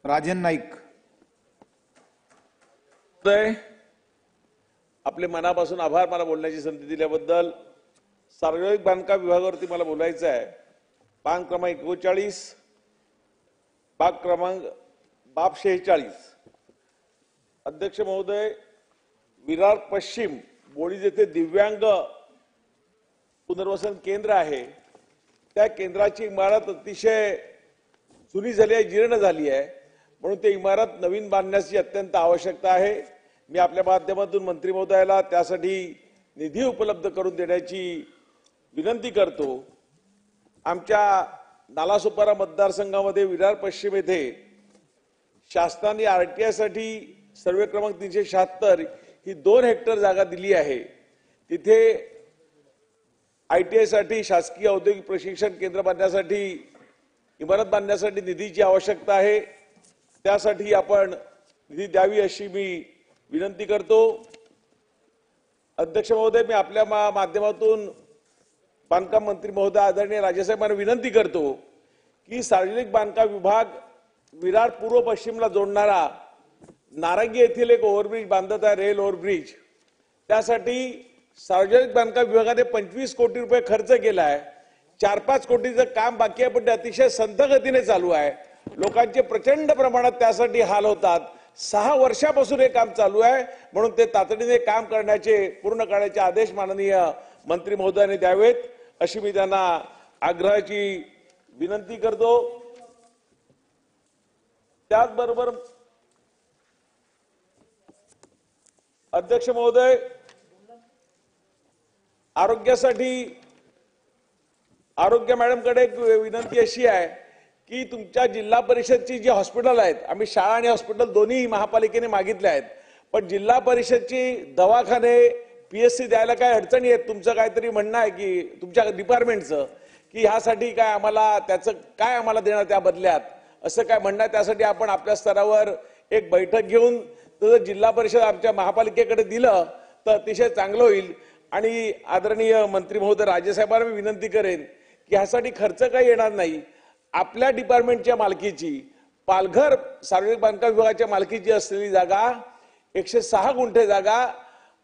राजन नाईक। आपले मनापासून आभार मला बोलण्याची संधी दिल्याबद्दल। सार्वजनिक बांधकाम विभागावरती मला बोलायचं आहे। पान क्रमांक 39, बाब 46। अध्यक्ष महोदय, विरार पश्चिम बोळी येथे दिव्यांग पुनर्वसन केंद्र आहे। त्या केंद्राची इमारत अतिशय जुनी झाली आहे, जीर्ण झाली आहे, म्हणून ती इमारत नवीन बांधण्याची अत्यंत आवश्यकता आहे। मी आपल्या माध्यमातून मंत्री महोदयाला त्यासाठी निधी उपलब्ध करून देण्याची विनंती करतो। आमच्या नालासोपारा मतदारसंघामध्ये विरार पश्चिम येथे शासनाने आरटीआय साठी सर्वे क्रमांक 376 ही 2 हेक्टर जागा दिली आहे। तिथे आयटीआय साठी शासकीय औद्योगिक प्रशिक्षण केंद्र बांधण्यासाठी इमारत बांधण्यासाठी निधीची आवश्यकता आहे। त्यासाठी आपण निधी द्यावी अशी मी विनंती करतो। अध्यक्ष महोदय, मी आपल्या माध्यमातून बांधकाम मंत्री महोदय आदरणीय राजेसाहेबांना विनंती करतो की सार्वजनिक बांधकाम विभाग विरार पूर्व पश्चिमला जोडणारा नारंगी येथील एक ओव्हरब्रिज बांधत आहे, रेल ओव्हरब्रिज। त्यासाठी सार्वजनिक बांधकाम विभागाने 25 कोटी रुपये खर्च केला आहे। 4-5 कोटीचं काम बाकी आहे, पण ते अतिशय संथ गतीने चालू आहे। लोकांचे प्रचंड प्रमाणात त्यासाठी हाल होतात। 6 वर्षापासून हे काम चालू आहे, म्हणून ते तातडीने काम करण्याचे पूर्ण करण्याचे आदेश माननीय मंत्री महोदयांनी द्यावेत अशी मी त्यांना आग्रहाची विनंती करतो। त्याचबरोबर अध्यक्ष महोदय, आरोग्य मॅडमकडे एक विनंती अशी आहे की तुमच्या जिल्हा परिषदची जी हॉस्पिटल आहेत, आम्ही शाळा आणि हॉस्पिटल दोन्ही महापालिकेने मागितले आहेत, पण जिल्हा परिषदची दवाखाने पीएससी द्यायला काय अडचणी आहेत। तुमचं काहीतरी म्हणणं आहे की तुमच्या डिपार्टमेंटचं की ह्यासाठी काय आम्हाला त्याचं काय आम्हाला देणार त्या बदल्यात असं काय म्हणणं आहे। त्यासाठी आपण आपल्या स्तरावर एक बैठक घेऊन जिल्हा परिषद आमच्या महापालिकेकडे दिलं तर अतिशय चांगलं होईल। आणि आदरणीय मंत्री महोदय राजेसाहेबांना मी विनंती करेन की ह्यासाठी खर्च काही येणार नाही। आपल्या डिपार्टमेंटच्या मालकीची पालघर सार्वजनिक बांधकाम विभागाच्या मालकीची असलेली जागा 106 गुंठे जागा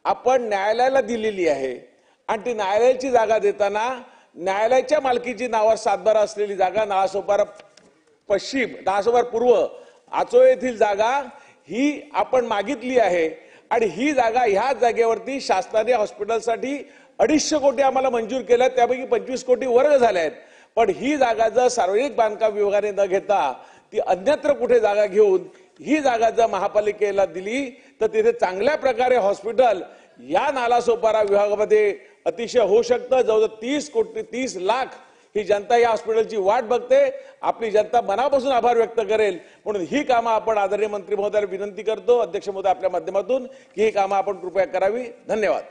आपण न्यायालयाला दिलेली आहे आणि ती न्यायालयाची जागा देताना न्यायालयाच्या मालकीची नावावर 7/12 असलेली जागा नालासोपारा पश्चिम, नालासोपारा पूर्व, आचोळे येथील जागा ही आपण मागितली आहे आणि ही जागा ह्या जागेवरती शासनाने हॉस्पिटलसाठी 250 कोटी आम्हाला मंजूर केल्या, त्यापैकी 25 कोटी वर्ग झाले आहेत। पण ही जागा जर सार्वजनिक बांधकाम विभागाने न घेता ती अन्यत्र कुठे जागा घेऊन ही जागा जर महापालिकेला दिली तर तिथे चांगल्या प्रकारे हॉस्पिटल या नालासोपारा विभागामध्ये अतिशय होऊ शकतं। जवळजवळ 30 लाख ही जनता या हॉस्पिटलची वाट बघते। आपली जनता मनापासून आभार व्यक्त करेल, म्हणून ही कामं आपण आदरणीय मंत्री महोदयाला विनंती करतो अध्यक्ष महोदय आपल्या माध्यमातून की ही कामं आपण कृपया करावी। धन्यवाद।